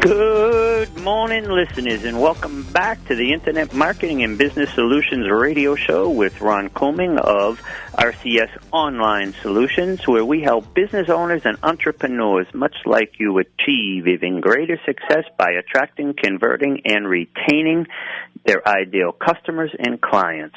Good morning, listeners, and welcome back to the Internet Marketing and Business Solutions radio show with Ron Couming of RCS Online Solutions, where we help business owners and entrepreneurs, much like you, achieve even greater success by attracting, converting, and retaining their ideal customers and clients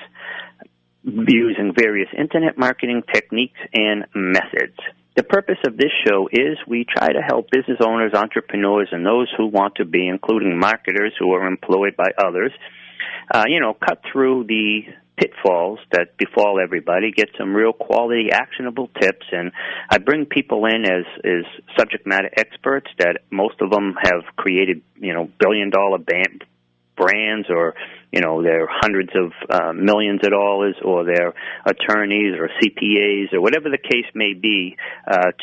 using various Internet marketing techniques and methods. The purpose of this show is we try to help business owners, entrepreneurs, and those who want to be, including marketers who are employed by others, cut through the pitfalls that befall everybody, get some real quality, actionable tips, and I bring people in as subject matter experts that most of them have created, billion-dollar brands, or they're hundreds of millions of dollars, or they're attorneys or CPAs or whatever the case may be,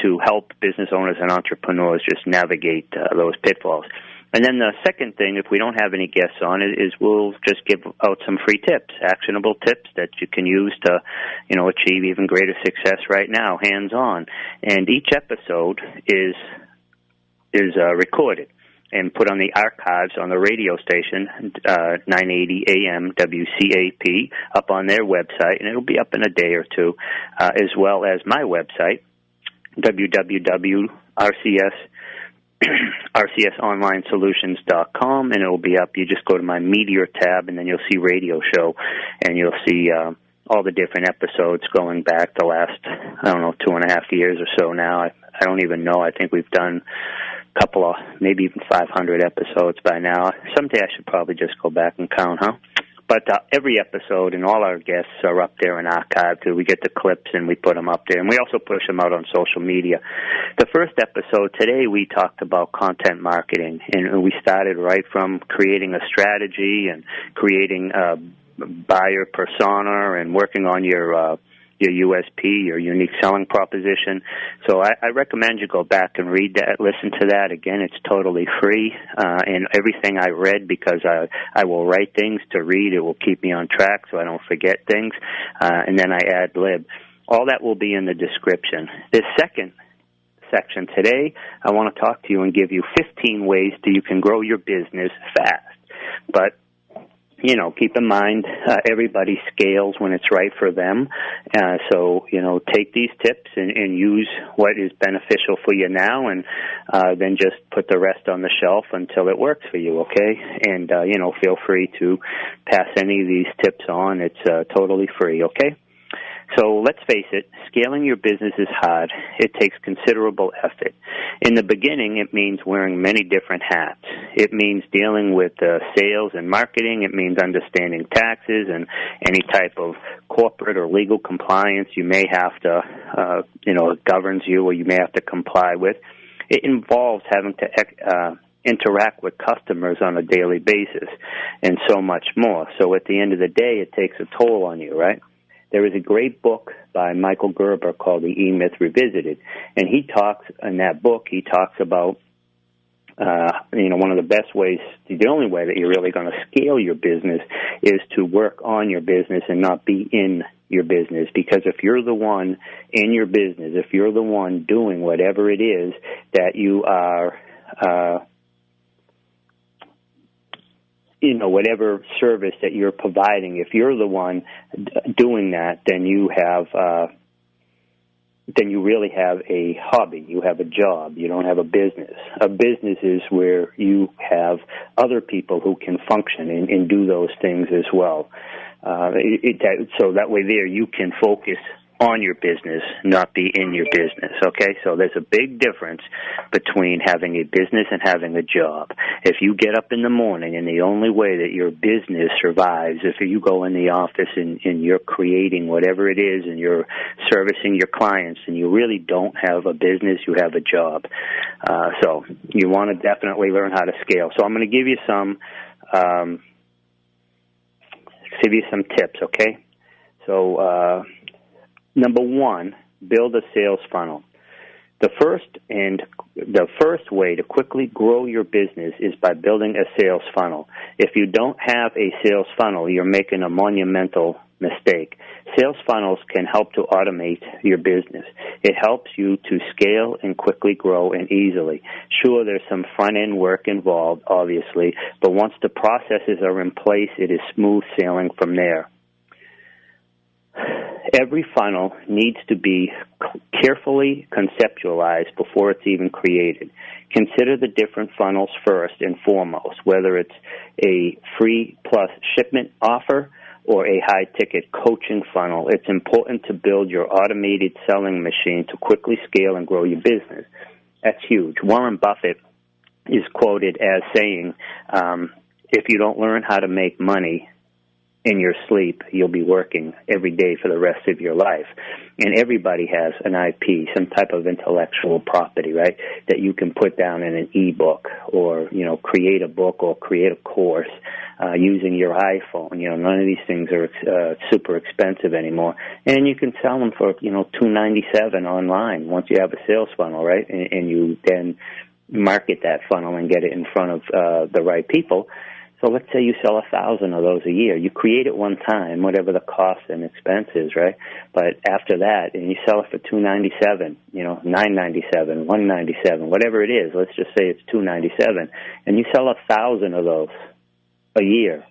to help business owners and entrepreneurs just navigate those pitfalls. And then the second thing, if we don't have any guests on, is we'll just give out some free tips, actionable tips that you can use to, achieve even greater success right now, hands-on. And each episode is recorded and put on the archives on the radio station, 980 AM WCAP, up on their website, and it'll be up in a day or two, as well as my website, RCSOnlineSolutions.com, and it'll be up. You just go to my Meteor tab, and then you'll see radio show, and you'll see all the different episodes going back the last, 2.5 years or so now. I don't even know. I think we've done couple of, maybe even 500 episodes by now. Someday I should probably just go back and count, huh? But every episode and all our guests are up there in archive too. We get the clips and we put them up there, and we also push them out on social media. The first episode today, we talked about content marketing, and we started right from creating a strategy and creating a buyer persona and working on your USP, your unique selling proposition. So I recommend you go back and read that, listen to that. Again, it's totally free, and everything I read, because I will write things to read. It will keep me on track so I don't forget things, and then I ad-lib. All that will be in the description. This second section today, I want to talk to you and give you 15 ways that you can grow your business fast. But keep in mind, everybody scales when it's right for them. So, take these tips and use what is beneficial for you now, and then just put the rest on the shelf until it works for you, okay? And, feel free to pass any of these tips on. It's totally free, okay? So let's face it, scaling your business is hard. It takes considerable effort. In the beginning, it means wearing many different hats. It means dealing with sales and marketing. It means understanding taxes and any type of corporate or legal compliance you may have to, governs you or you may have to comply with. It involves having to interact with customers on a daily basis and so much more. So at the end of the day, it takes a toll on you, right? There is a great book by Michael Gerber called The E-Myth Revisited, and in that book, he talks about, one of the best ways, the only way that you're really going to scale your business is to work on your business and not be in your business. Because if you're the one in your business, if you're the one doing whatever it is that you are, whatever service that you're providing, if you're the one doing that, then you really have a hobby. You have a job. You don't have a business. A business is where you have other people who can function and do those things as well. So that way there you can focus on your business, not be in your business, okay? So there's a big difference between having a business and having a job. If you get up in the morning and the only way that your business survives, if you go in the office and you're creating whatever it is and you're servicing your clients and you really don't have a business, you have a job. So you want to definitely learn how to scale. So I'm going to give you some tips, okay? So number one, build a sales funnel. The first way to quickly grow your business is by building a sales funnel. If you don't have a sales funnel, you're making a monumental mistake. Sales funnels can help to automate your business. It helps you to scale and quickly grow and easily. Sure, there's some front-end work involved, obviously, but once the processes are in place, it is smooth sailing from there. Every funnel needs to be carefully conceptualized before it's even created. Consider the different funnels first and foremost, whether it's a free plus shipment offer or a high-ticket coaching funnel. It's important to build your automated selling machine to quickly scale and grow your business. That's huge. Warren Buffett is quoted as saying, if you don't learn how to make money in your sleep, you'll be working every day for the rest of your life. And everybody has an IP, some type of intellectual property, right, that you can put down in an e-book or, create a book or create a course using your iPhone. None of these things are super expensive anymore. And you can sell them for, $2.97 online once you have a sales funnel, right, and you then market that funnel and get it in front of the right people. So let's say you sell 1,000 of those a year. You create it one time, whatever the cost and expense is, right? But after that, and you sell it for $2.97, $9.97, $1.97, whatever it is. Let's just say it's $2.97, and you sell 1,000 of those a year,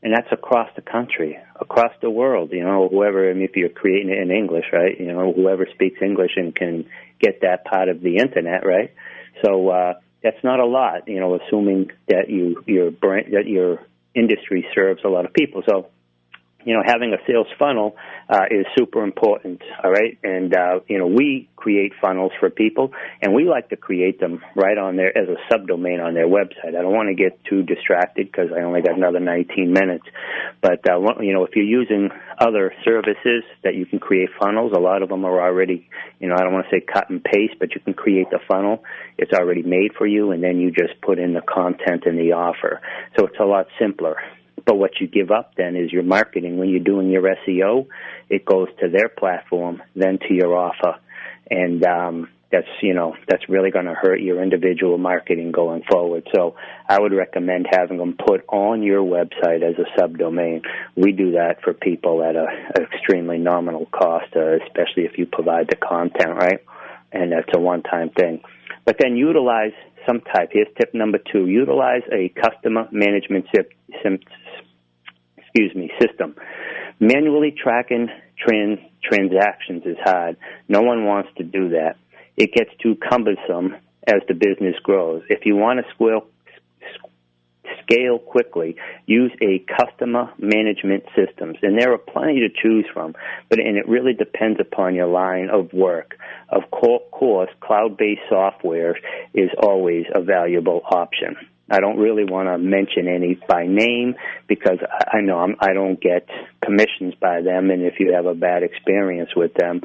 and that's across the country, across the world. Whoever, if you're creating it in English, right? Whoever speaks English and can get that part of the internet, right? So that's not a lot, assuming that your industry serves a lot of people. So, having a sales funnel is super important, all right? And, we create funnels for people, and we like to create them right on there as a subdomain on their website. I don't want to get too distracted because I only got another 19 minutes. But, if you're using other services that you can create funnels, a lot of them are already, I don't want to say cut and paste, but you can create the funnel. It's already made for you, and then you just put in the content and the offer. So it's a lot simpler. But what you give up then is your marketing. When you're doing your SEO, it goes to their platform, then to your offer. And that's really going to hurt your individual marketing going forward. So I would recommend having them put on your website as a subdomain. We do that for people at an extremely nominal cost, especially if you provide the content, right? And that's a one-time thing. But then utilize some type. Here's tip number 2. Utilize a customer management system. Manually tracking transactions is hard. No one wants to do that. It gets too cumbersome as the business grows. If you want to scale quickly, use a customer management systems. And there are plenty to choose from, and it really depends upon your line of work. Of course, cloud-based software is always a valuable option. I don't really want to mention any by name because I know I don't get commissions by them, and if you have a bad experience with them,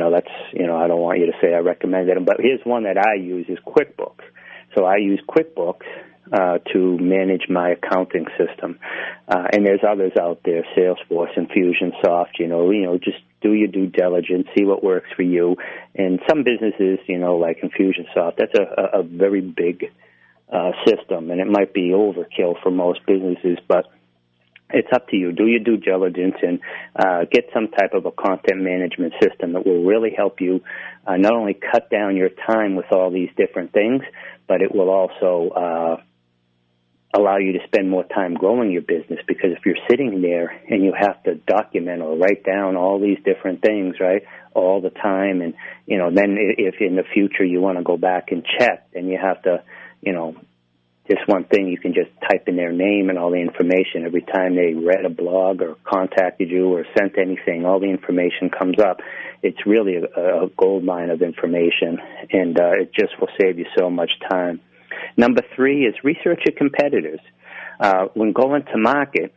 that's, I don't want you to say I recommended them. But here's one that I use is QuickBooks. So I use QuickBooks to manage my accounting system. And there's others out there, SalesForce, Infusionsoft, just do your due diligence, see what works for you. And some businesses, like Infusionsoft, that's a very big system, and it might be overkill for most businesses, but it's up to you. Do your due diligence and get some type of a content management system that will really help you not only cut down your time with all these different things, but it will also allow you to spend more time growing your business, because if you're sitting there and you have to document or write down all these different things, right, all the time, and, then if in the future you want to go back and check, then you have to, just one thing, you can just type in their name and all the information. Every time they read a blog or contacted you or sent anything, all the information comes up. It's really a gold mine of information, and it just will save you so much time. Number 3 is research your competitors. When going to market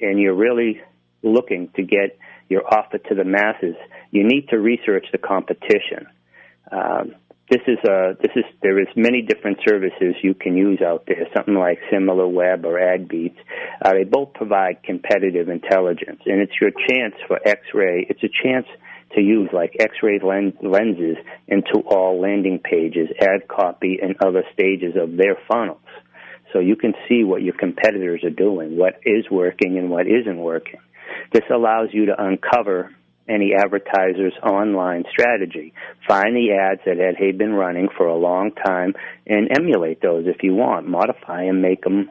and you're really looking to get your offer to the masses, you need to research the competition. There is many different services you can use out there, something like SimilarWeb or AdBeats. They both provide competitive intelligence, and it's your chance for X-ray. It's a chance to use like X-ray lenses into all landing pages, ad copy, and other stages of their funnels. so you can see what your competitors are doing, what is working and what isn't working. This allows you to uncover any advertiser's online strategy. Find the ads that had been running for a long time and emulate those if you want. Modify them, make them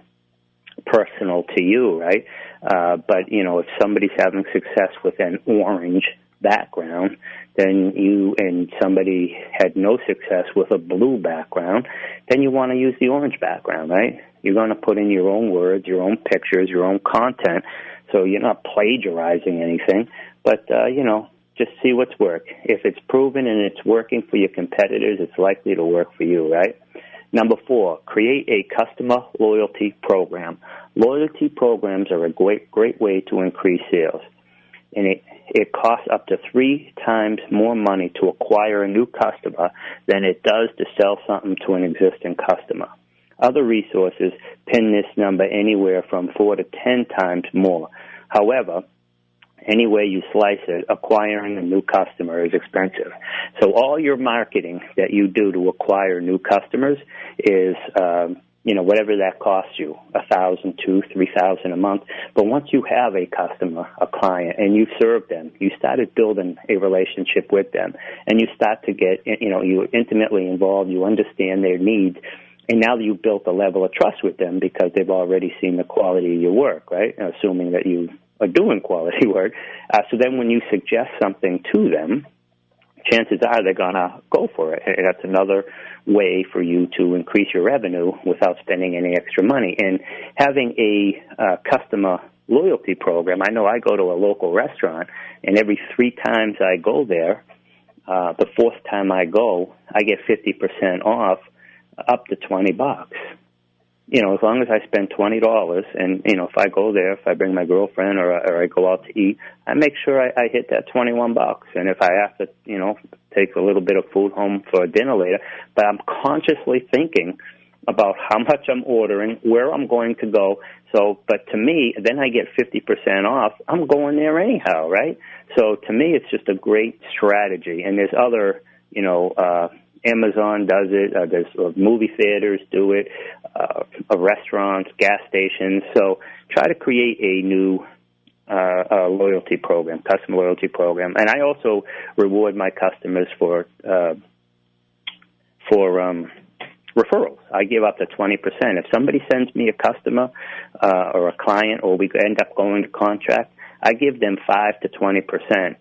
personal to you, right? But, if somebody's having success with an orange background, then you and somebody had no success with a blue background, then you want to use the orange background, right? You're going to put in your own words, your own pictures, your own content, so you're not plagiarizing anything, but, just see what's work. If it's proven and it's working for your competitors, it's likely to work for you, right? Number 4, create a customer loyalty program. Loyalty programs are a great way to increase sales, and it costs up to 3 times more money to acquire a new customer than it does to sell something to an existing customer. Other resources pin this number anywhere from 4 to 10 times more. However, any way you slice it, acquiring a new customer is expensive. So all your marketing that you do to acquire new customers is, whatever that costs you, $1,000, $2,000, $3,000 a month. But once you have a customer, a client, and you serve them, you started building a relationship with them, and you start to get, you're intimately involved, you understand their needs, and now you've built a level of trust with them because they've already seen the quality of your work, right? Assuming that you are doing quality work. So then when you suggest something to them, chances are they're going to go for it. And that's another way for you to increase your revenue without spending any extra money. And having a customer loyalty program, I know I go to a local restaurant, and every 3 times I go there, the 4th time I go, I get 50% off up to $20. As long as I spend $20, and, if I go there, if I bring my girlfriend or I go out to eat, I make sure I hit that $21. And if I have to, take a little bit of food home for dinner later, but I'm consciously thinking about how much I'm ordering, where I'm going to go. So, but to me, then I get 50% off. I'm going there anyhow, right? So to me, it's just a great strategy. And there's other, Amazon does it. There's movie theaters do it, restaurants, gas stations. So try to create a new loyalty program, customer loyalty program. And I also reward my customers for referrals. I give up to 20%. If somebody sends me a customer or a client, or we end up going to contract, I give them 5 to 20%.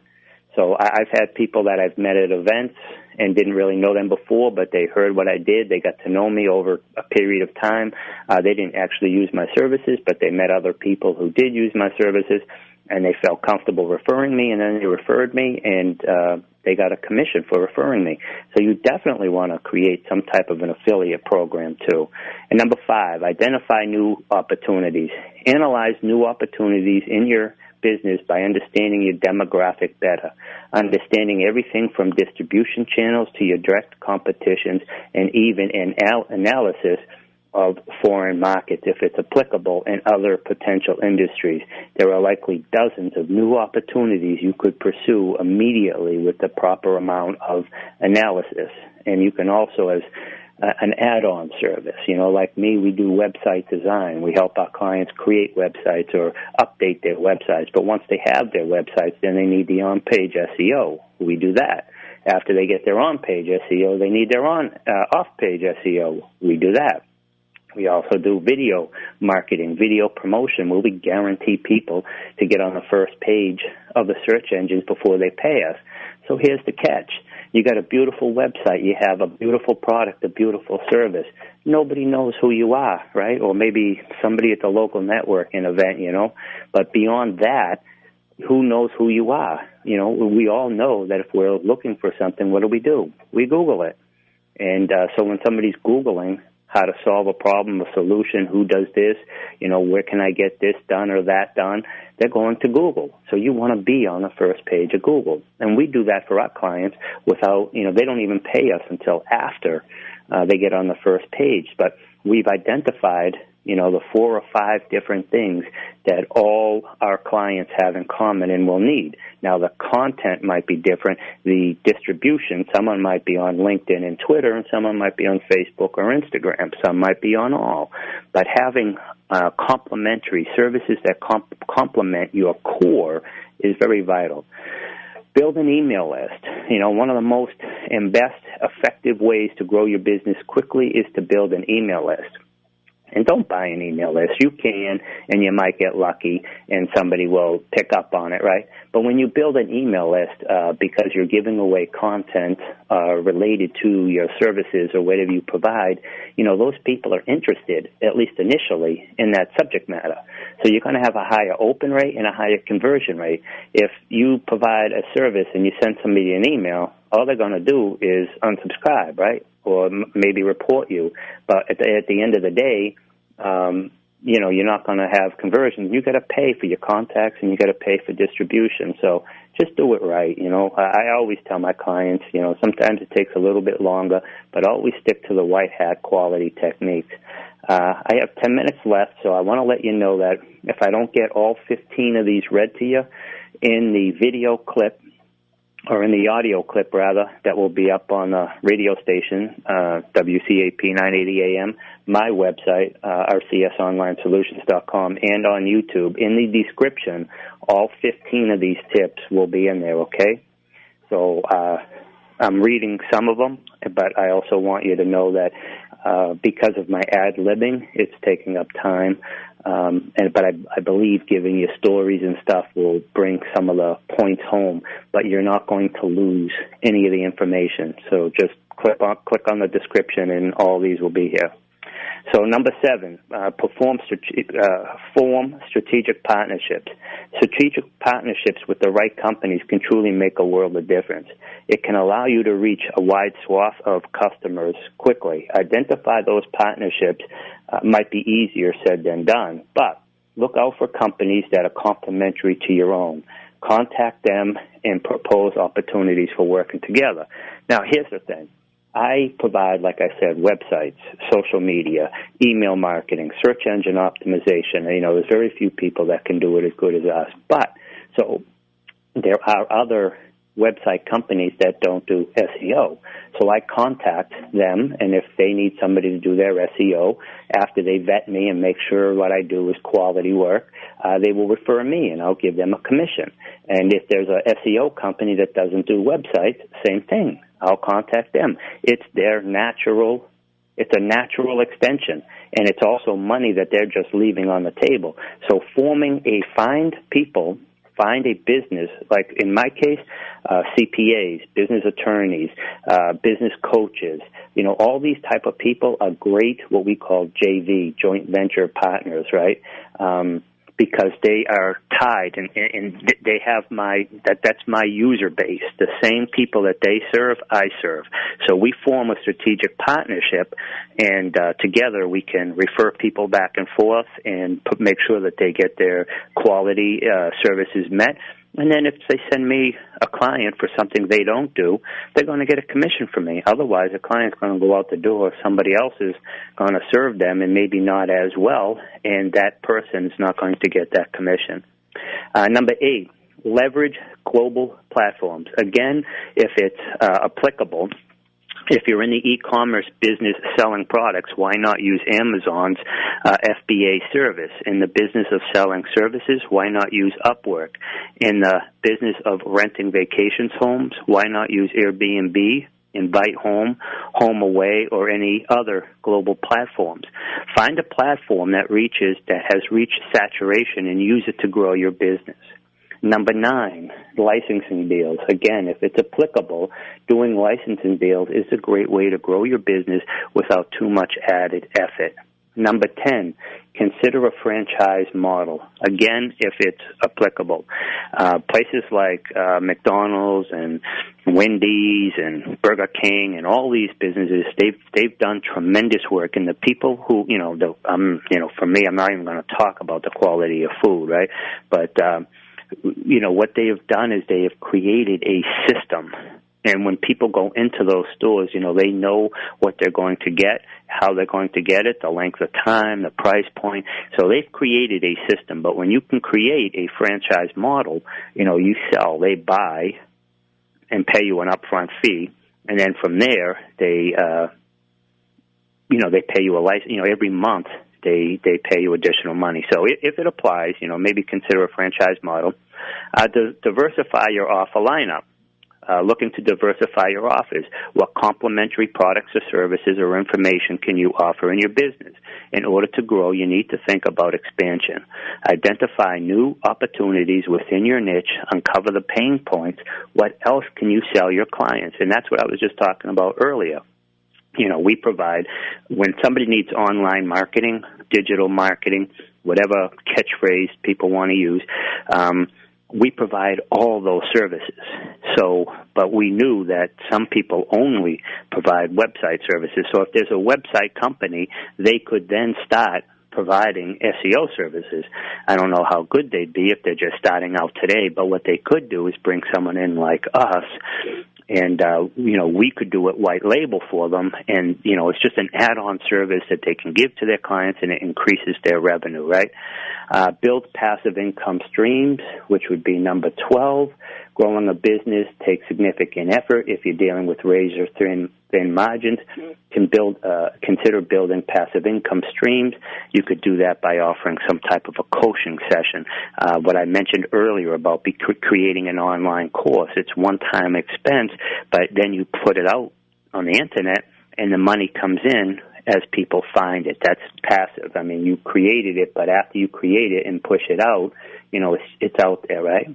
So I've had people that I've met at events and didn't really know them before, but they heard what I did. They got to know me over a period of time. They didn't actually use my services, but they met other people who did use my services, and they felt comfortable referring me, and then they referred me, and they got a commission for referring me. So you definitely want to create some type of an affiliate program, too. And number 5, identify new opportunities. Analyze new opportunities in your business by understanding your demographic better, understanding everything from distribution channels to your direct competitions, and even an analysis of foreign markets, if it's applicable, and other potential industries. There are likely dozens of new opportunities you could pursue immediately with the proper amount of analysis. And you can also, as an add-on service, like me, we do website design. We help our clients create websites or update their websites. But once they have their websites, then they need the on-page SEO. We do that. After they get their on-page SEO, they need their off-page SEO. We do that. We also do video marketing, video promotion, where we guarantee people to get on the first page of the search engines before they pay us. So here's the catch. You got a beautiful website. You have a beautiful product, a beautiful service. Nobody knows who you are, right? Or maybe somebody at the local networking event, But beyond that, who knows who you are? We all know that if we're looking for something, what do? We Google it. And so when somebody's Googling how to solve a problem, a solution, who does this, where can I get this done or that done, they're going to Google. So you want to be on the first page of Google. And we do that for our clients without, they don't even pay us until after they get on the first page. But we've identified, the 4 or 5 different things that all our clients have in common and will need. Now, the content might be different. The distribution, someone might be on LinkedIn and Twitter, and someone might be on Facebook or Instagram. Some might be on all. But having complementary services that complement your core is very vital. Build an email list. One of the most and best effective ways to grow your business quickly is to build an email list. And don't buy an email list. You can, and you might get lucky, and somebody will pick up on it, right? But when you build an email list, because you're giving away content related to your services or whatever you provide, those people are interested, at least initially, in that subject matter. So you're going to have a higher open rate and a higher conversion rate. If you provide a service and you send somebody an email, all they're going to do is unsubscribe, right? Or maybe report you. But at the end of the day, you're not going to have conversion. You got to pay for your contacts and you got to pay for distribution. So just do it right. I always tell my clients, sometimes it takes a little bit longer, but always stick to the white hat quality techniques. I have 10 minutes left, so I want to let you know that if I don't get all 15 of these read to you in the video clip, or in the audio clip, rather, that will be up on the radio station, WCAP 980 AM, my website, rcsonlinesolutions.com, and on YouTube. In the description, all 15 of these tips will be in there, okay? So I'm reading some of them, but I also want you to know that because of my ad-libbing, it's taking up time. But I believe giving you stories and stuff will bring some of the points home, but you're not going to lose any of the information. So just click on the description, and all these will be here. So number 7, form strategic partnerships. Strategic partnerships with the right companies can truly make a world of difference. It can allow you to reach a wide swath of customers quickly. Identify those partnerships might be easier said than done, but look out for companies that are complementary to your own. Contact them and propose opportunities for working together. Now, here's the thing. I provide, like I said, websites, social media, email marketing, search engine optimization. There's very few people that can do it as good as us. But, so there are other website companies that don't do SEO. So I contact them, and if they need somebody to do their SEO, after they vet me and make sure what I do is quality work, they will refer me, and I'll give them a commission. And if there's a SEO company that doesn't do websites, same thing. I'll contact them. It's a natural extension, and it's also money that they're just leaving on the table. So find a business, like in my case, CPAs, business attorneys, business coaches, all these type of people are great, what we call JV, joint venture partners, right? Because they are tied, and they have that's my user base. The same people that they serve, I serve. So we form a strategic partnership, and together we can refer people back and forth and make sure that they get their quality services met. And then if they send me a client for something they don't do, they're going to get a commission from me. Otherwise, a client's going to go out the door. Somebody else is going to serve them, and maybe not as well, and that person's not going to get that commission. Number 8, leverage global platforms. Again, if it's applicable, if you're in the e-commerce business selling products, why not use Amazon's FBA service? In the business of selling services, why not use Upwork? In the business of renting vacations homes, why not use Airbnb, Invite Home, Home Away, or any other global platforms? Find a platform that has reached saturation and use it to grow your business. Number 9, licensing deals. Again, if it's applicable, doing licensing deals is a great way to grow your business without too much added effort. Number 10, consider a franchise model. Again, if it's applicable. Places like McDonald's and Wendy's and Burger King and all these businesses, they've done tremendous work. And the people who, for me, I'm not even going to talk about the quality of food, right? But what they have done is they have created a system, And when people go into those stores, they know what they're going to get, how they're going to get it, the length of time, the price point. So they've created a system. But when you can create a franchise model, you sell, they buy, and pay you an upfront fee, and then from there they pay you a license. Every month they pay you additional money. So if it applies, maybe consider a franchise model. Diversify your offer lineup. Looking to diversify your offers. What complementary products or services or information can you offer in your business? In order to grow, you need to think about expansion. Identify new opportunities within your niche. Uncover the pain points. What else can you sell your clients? And that's what I was just talking about earlier. We provide, when somebody needs online marketing, digital marketing, whatever catchphrase people want to use, we provide all those services. But we knew that some people only provide website services. So if there's a website company, they could then start providing SEO services. I don't know how good they'd be if they're just starting out today, but what they could do is bring someone in like us, and we could do it white label for them, and it's just an add-on service that they can give to their clients, and it increases their revenue, right? Build passive income streams, which would be number 12. Growing a business takes significant effort. If you're dealing with razor-thin margins, consider building passive income streams. You could do that by offering some type of a coaching session. What I mentioned earlier about creating an online course, it's one-time expense, but then you put it out on the Internet, and the money comes in as people find it. That's passive. I mean, you created it, but after you create it and push it out, it's out there, right?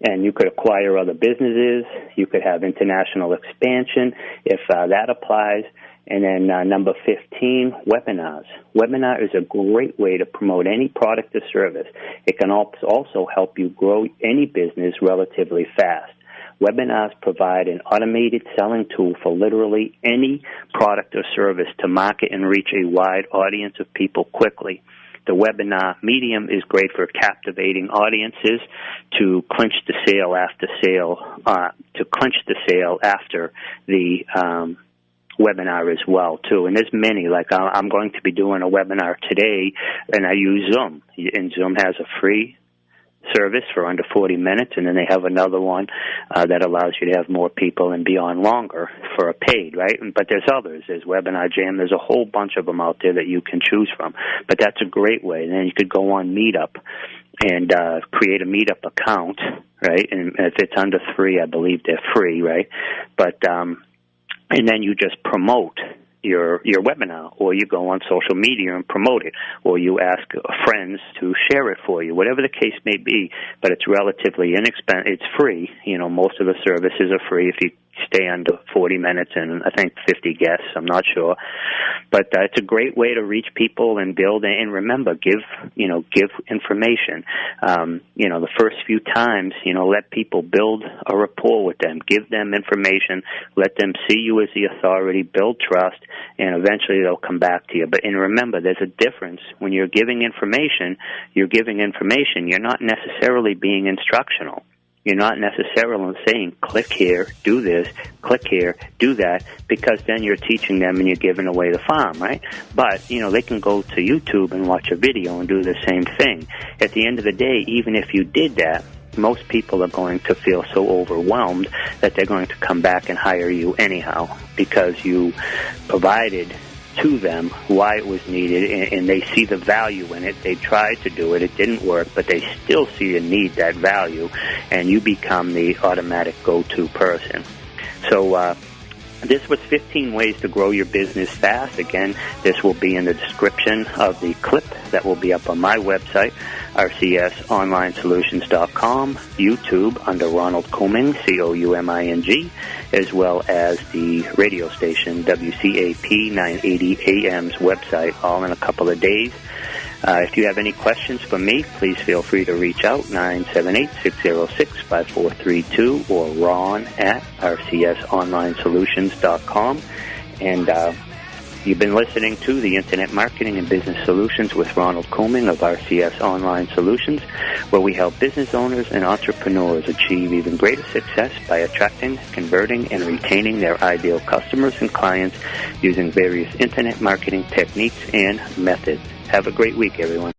And you could acquire other businesses. You could have international expansion if that applies. And then number 15, webinars. Webinar is a great way to promote any product or service. It can also help you grow any business relatively fast. Webinars provide an automated selling tool for literally any product or service to market and reach a wide audience of people quickly. The webinar medium is great for captivating audiences to clinch the sale after the webinar as well, too. And there's many. Like I'm going to be doing a webinar today, and I use Zoom. And Zoom has a free service for under 40 minutes, and then they have another one that allows you to have more people and be on longer for a paid, right? But there's others. There's Webinar Jam. There's a whole bunch of them out there that you can choose from. But that's a great way. And then you could go on Meetup and create a Meetup account, right? And if it's under 3, I believe they're free, right? But and then you just promote your webinar, or you go on social media and promote it, or you ask friends to share it for you, whatever the case may be. But it's relatively inexpensive. It's free. Most of the services are free if you stay under 40 minutes and I think 50 guests. I'm not sure. But it's a great way to reach people and build. And remember, give information. The first few times, let people build a rapport with them. Give them information. Let them see you as the authority. Build trust. And eventually they'll come back to you. And remember, there's a difference. When you're giving information. You're not necessarily being instructional. You're not necessarily saying, click here, do this, click here, do that, because then you're teaching them and you're giving away the farm, right? But, they can go to YouTube and watch a video and do the same thing. At the end of the day, even if you did that, most people are going to feel so overwhelmed that they're going to come back and hire you anyhow, because you provided to them why it was needed, and they see the value in it. They tried to do it. It didn't work, but they still see a need, that value, and you become the automatic go-to person. So this was 15 ways to grow your business fast. Again, this will be in the description of the clip that will be up on my website, rcsonlinesolutions.com, YouTube under Ronald Couming, Couming, as well as the radio station, WCAP 980 AM's website, all in a couple of days. If you have any questions for me, please feel free to reach out, 978-606-5432, or ron at rcsonlinesolutions.com. And You've been listening to the Internet Marketing and Business Solutions with Ronald Couming of RCS Online Solutions, where we help business owners and entrepreneurs achieve even greater success by attracting, converting, and retaining their ideal customers and clients using various Internet marketing techniques and methods. Have a great week, everyone.